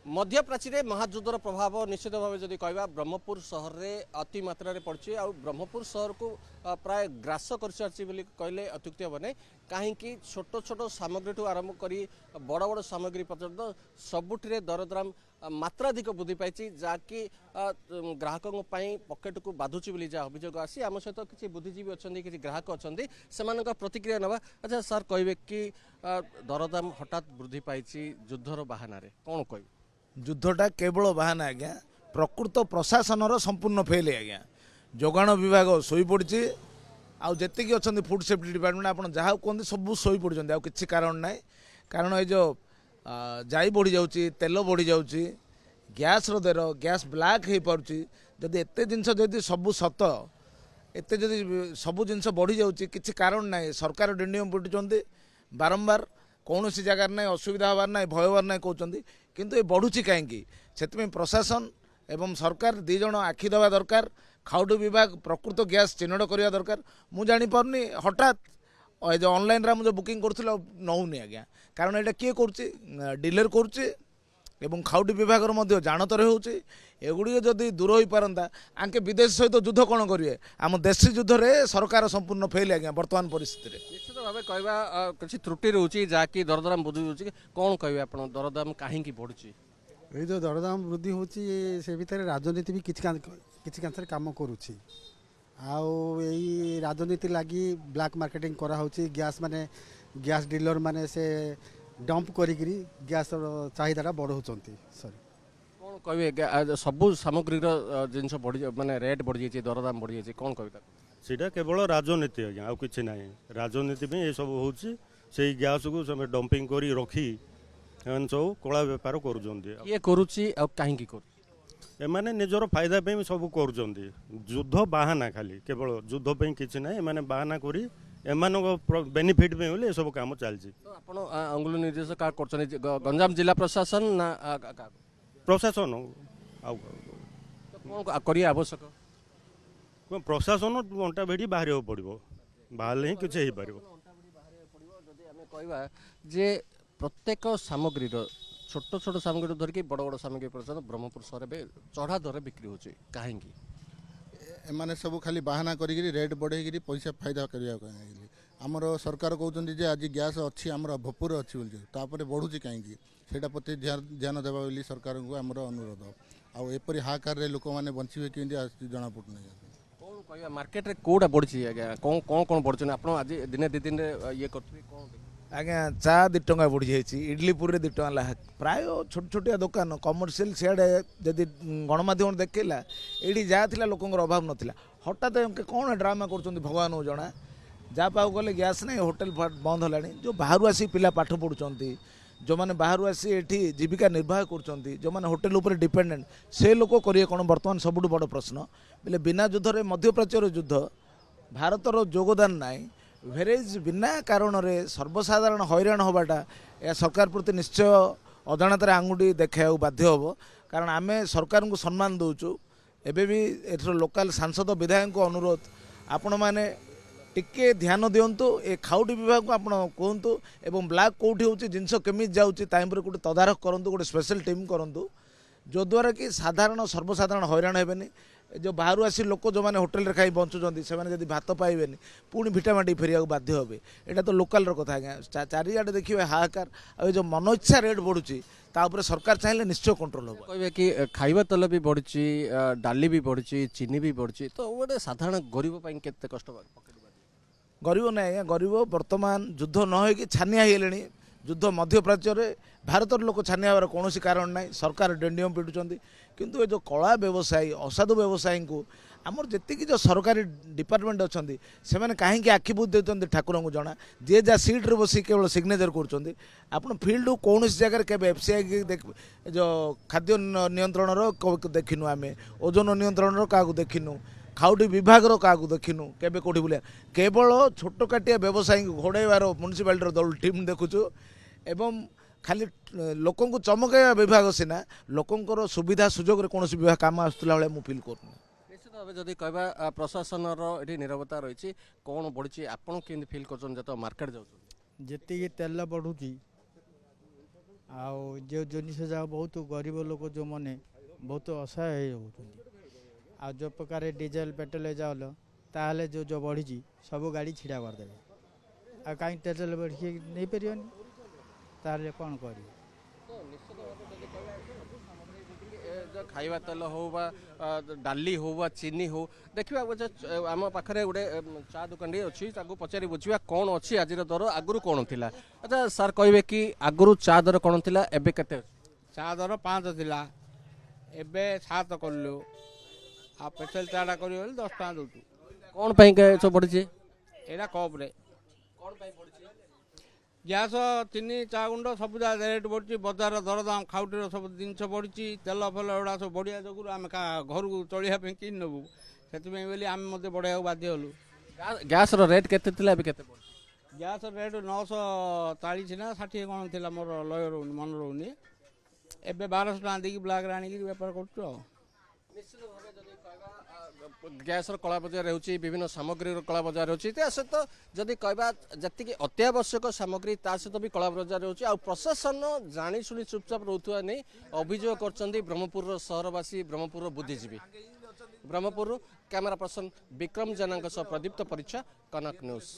मध्य प्राचीर महायुद्धर प्रभाव निश्चित भाव जदि कह ब्रह्मपुर सहर में अति मात्रा पड़ी आ ब्रह्मपुर सहर को प्राय ग्रास कर कहले अत्युक्ति हे ना कहीं छोट छोट सामग्री आरंभ कर बड़ बड़ सामग्री पर्यटन सबुठे दरदाम मात्राधिक वृद्धि पाई जहाँकि ग्राहकों पकेट को बाधुची बोली जहाँ अभियोग आसी आम सहित किसी बुद्धिजीवी अच्छा किसी ग्राहक अच्छा से प्रतिक्रिया नवा। अच्छा सार कहे कि दरदाम हठात वृद्धि पाई युद्धर बाहाना कौन कह युद्धटा केवल बाहाना आज्ञा प्रकृत प्रशासन संपूर्ण फेल आज्ञा जोगाण विभाग शोई पड़ी आती अच्छा फूड सेफ्टी डिपार्टमेंट आप जहाँ कहते सब शोई पड़ते आ कि कारण ना कारण ये जो जाई बढ़ी जाऊँगी तेल बढ़ी जाऊँगी गैस दर गैस ब्लैक हो पार्टी जदि एत जिनस जदि सब सत एत जदि सब जिनस बढ़ी जाऊँगी किसी कारण ना सरकार डिंडियम पिटुंट बारंबार कौन सी जगार ना असुविधा हबार ना भय हबार ना कहते किंतु ये बढ़ुची कहीं से प्रशासन एवं सरकार दी जन आखि देवा दरकार खाउटी विभाग प्रकृत गैस चिन्हट करवा दरकार मुझे जापारे हठात जो ऑनलाइन मुझे बुकिंग करूँ नौनी आज्ञा कारण यहाँ किए कर डिलर करुँचे खाउटी विभाग जानतर होगुड़ी जदि दूर हो पारंता आंके विदेश सहित युद्ध कौन करेंगे आम देशी युद्ध में सरकार संपूर्ण फेल आज्ञा बर्तमान परिस्थिति निश्चित भाव कहवा किसी त्रुटि रोचे जहाँकि दरदाम वृद्धि होची कौन कहे आप दरदाम कहीं बढ़ुची ये जो दरदाम वृद्धि होची से भितर राजनीति भी किसी कांसरे काम करुची आई राजनीति लगी ब्लैक मार्केटिंग करा होची गैस माने गैस डीलर माने से डंप करी गैस चाहिदा बढ़ाऊँच सॉरी कौन कहे सबू सामग्री जिन बढ़ी माने रेट बढ़ी जाइए दरदाम बढ़ी जाइए कौन कहे सीटा केवल राजनीति आज्ञा आउ कि ना राजनीति में ये सब होची से गैस को सब डंपिंग करी रखी सब कला बेपार करें निजर फायदा पे सब कर युद्ध बाहाना खाली केवल युद्ध पे किसी ना एमाने बाहाना करी एमान बेनिफिट में बोले सब काम चलती अंगुल निर्देश क्या कर गंजाम जिला प्रशासन ना प्रशासन करिया आवश्यक प्रशासन अंटा भिड़ी बाहर पड़ो बाहर ही किसी हो पार कहवा जे प्रत्येक सामग्री छोट छोट सामग्री धरिकी बड़ बड़ सामग्री पर्यटन ब्रह्मपुर सहर में चढ़ा दर बिक्री होची कहीं एमाने सब खाली बाहाना करी रेट बढ़े पैसा फायदा करने आमर सरकार कहते आज गैस अच्छी आमर भरपूर अच्छी बोलते बढ़ुची कहीं सेटा प्रति ध्यान देवा बोली सरकार को आमर अनुरोध आपर हाकार लोक मैंने बचे कि जना पड़ना कौन कह मार्केट में कौटा बढ़ी आज्ञा कौन कौन कौन बढ़ुन आप दिने दी दिन ये कौन आज्ञा चा 2 टंका बढ़ी जाइए इडली पुरी 2 टंका लाख प्राय छोट छोटिया दुकान कमर्शियल सियाड़े जदि गणमाध्यम देखला ये जहाँ थी लोक अभाव नाला हठात कौन ड्रामा कर भगवान को जना जहाँ पाक गले गैस ना होटेल बंद है जो बाहर आसी पिला पाठ पढ़ुंट जो मैंने बाहर आसी एठी जीविका निर्वाह कर जो मैंने होटेल उपर डिपेंडेंट से लोक करेंगे कौन बर्तमान सबुठ बड़ प्रश्न बोले बिना युद्ध मध्यप्राच्यर युद्ध भारतर योगदान नाई भेरेज बिना कारण रे सर्वसाधारण हैरान होबाटा या सरकार प्रति निश्चय अजाणतार आंगुठी देखा बाध्य हम कारण आम सरकार को सम्मान दौचु एबे भी एथर लोकल सांसद विधायक को अनुरोध आपण मैंने टिके ध्यान दिंतु ए खाउटी विभाग को आप कहतु एवं ब्लैक कौटी हो जिनस केमी जाऊँगी गोटे तदारख करूँ गोटे स्पेशल टीम करूँ जो द्वारा कि साधारण सर्वसाधारण हैरान हेबेनी जो बाहर आसी लोक जो मैंने होटेल खाई बंचुंट से भात पाइबे पुणी भिटामाटी फेरिया बाध्य हे यहाँ तो लोकाल कथा आज्ञा चारिआडे देखिए हाहाकार आ जो मन इच्छा रेट बढ़ुची तापर सरकार चाहिए निश्चय कंट्रोल हम कहे कि खाଇବା तेल भी बढ़ी डाली भी बढ़ी चीनी भी बढ़ी तो गोटे साधारण गरीब के कष्ट गरीब ना आज्ञा गरीब बर्तमान युद्ध न हो छानिया होगले युद्ध मध्यप्राच्य भारतर लोक छानिया हमार कौन कारण ना सरकार डेंडियम पिटुंट किंतु ये जो कला व्यवसायी असाधु व्यवसायी को आमर जी जो सरकारी डिपार्टमेंट अच्छा से मैंने कहीं आखि बुझ देते ठाकुर को जना जी जहाँ सीट्रे बस केवल सिग्नेचर कर फिल्ड कौन जगह के एफसीआई जो खाद्य नियंत्रण देखिनु आम ओजन नियंत्रण क्या देखिनु खाउटी विभाग क्या देखिनु केबे कौटी बुलिया केवल छोट काटिया व्यवसायी घोड़ाइबार म्युनिसिपालिटी दल टीम देखुचु एवं खाली लोक चमकैया विभाग सीना लोकंर सुविधा सुजोग कौन विभाग काम आसला भाई मुझे फिल करूँ निश्चित भाव जदि कहवा प्रशासन ये निरवता रही कौन बढ़ी आप फिल कर मार्केट जाऊँ जी तेल बढ़ुची ଆଉ ଯେଉଁ ଜିନିଷ ଯାକ ବହୁତ ଗରିବ ଲୋକ ଯେଉଁମାନେ ବହୁତ ଅସହାୟ ହେଉଛନ୍ତି। ଆଉ ଯେଉଁ ପ୍ରକାର ଡିଜେଲ ପେଟ୍ରୋଲ ଚାଉଳ ତାହେଲେ ଯେଉଁ ବଢ଼ିଛି ସବୁ ଗାଡ଼ି ଛିଡ଼ା କରିଦେବେ। ଆଉ କାହିଁ ପେଟ୍ରୋଲ ବଢ଼ିକି ନେଇପାରିବନି, ତାହେଲେ କ'ଣ କରିବେ? ଖାଇବା ତେଲ ହଉ ବା ଡାଲି ହଉ ବା ଚିନି ହଉ ଦେଖିବା ଆମ ପାଖରେ ଗୋଟେ ଚା ଦୋକାନଟି ଅଛି, ତାକୁ ପଚାରି ବୁଝିବା କ'ଣ ଅଛି ଆଜିର ଦର, ଆଗରୁ କ'ଣ ଥିଲା। ଆଚ୍ଛା ସାର୍ କହିବେ କି ଆଗରୁ ଚା ଦର କ'ଣ ଥିଲା, ଏବେ କେତେ ଅଛି? ଚା ଦର 5 ଥିଲା, ଏବେ 7 କଲୁ। ଆଉ ସ୍ପେଶାଲ ଚାଟା କରିବ ବୋଲି 10 ଟଙ୍କା ଦେଉଛୁ। କ'ଣ ପାଇଁ ସବୁ ବଢ଼ିଛି? ଏଇଟା କପ୍ରେ କ'ଣ ପାଇଁ ବଢ଼ିଛି? ଗ୍ୟାସ୍, ଚିନି, ଚା ଗୁଣ୍ଡ ସବୁ ଯାକ ରେଟ୍ ବଢ଼ିଛି। ବଜାର ଦରଦାମ, ଖାଉଟିର ସବୁ ଜିନିଷ ବଢ଼ିଛି। ତେଲ ଫେଲ ଏଗୁଡ଼ା ସବୁ ବଢ଼ିବା ଯୋଗୁଁ ଆମେ ଘରକୁ ଚଳିବା ପାଇଁ କିଣି ନେବୁ, ସେଥିପାଇଁ ବୋଲି ଆମେ ମଧ୍ୟ ବଢ଼େଇବାକୁ ବାଧ୍ୟ ହେଲୁ। ଗ୍ୟାସ୍ର ରେଟ୍ କେତେ ଥିଲା, ଏବେ କେତେ ପଡ଼ୁଛି? ଗ୍ୟାସ୍ ରେଟ୍ 940 ନା 60 କ'ଣ ଥିଲା, ମୋର ଲୟ ରହୁନି, ମନେ ରହୁନି। ଏବେ 1200 ଟଙ୍କା ଦେଇକି ବ୍ଲାକ୍ରେ ଆଣିକି ବେପାର କରୁଛୁ। ଆଉ ନିଶ୍ଚିତ ଭାବେ ଯଦି କହିବା ଗ୍ୟାସ୍ର କଳା ବଜାର ହେଉଛି, ବିଭିନ୍ନ ସାମଗ୍ରୀର କଳା ବଜାର ହେଉଛି, ତା ସହିତ ଯଦି କହିବା ଯେତିକି ଅତ୍ୟାବଶ୍ୟକ ସାମଗ୍ରୀ ତା ସହିତ ବି କଳା ବଜାର ହେଉଛି। ଆଉ ପ୍ରଶାସନ ଜାଣିଶୁଣି ଚୁପଚାପ ରହୁଥିବା ନେଇ ଅଭିଯୋଗ କରିଛନ୍ତି ବ୍ରହ୍ମପୁରର ସହରବାସୀ, ବ୍ରହ୍ମପୁରର ବୁଦ୍ଧିଜୀବୀ। ବ୍ରହ୍ମପୁରରୁ କ୍ୟାମେରା ପର୍ସନ ବିକ୍ରମ ଜେନାଙ୍କ ସହ ପ୍ରଦୀପ୍ତ ପରିଚ୍ଛା, କନକ ନ୍ୟୁଜ୍।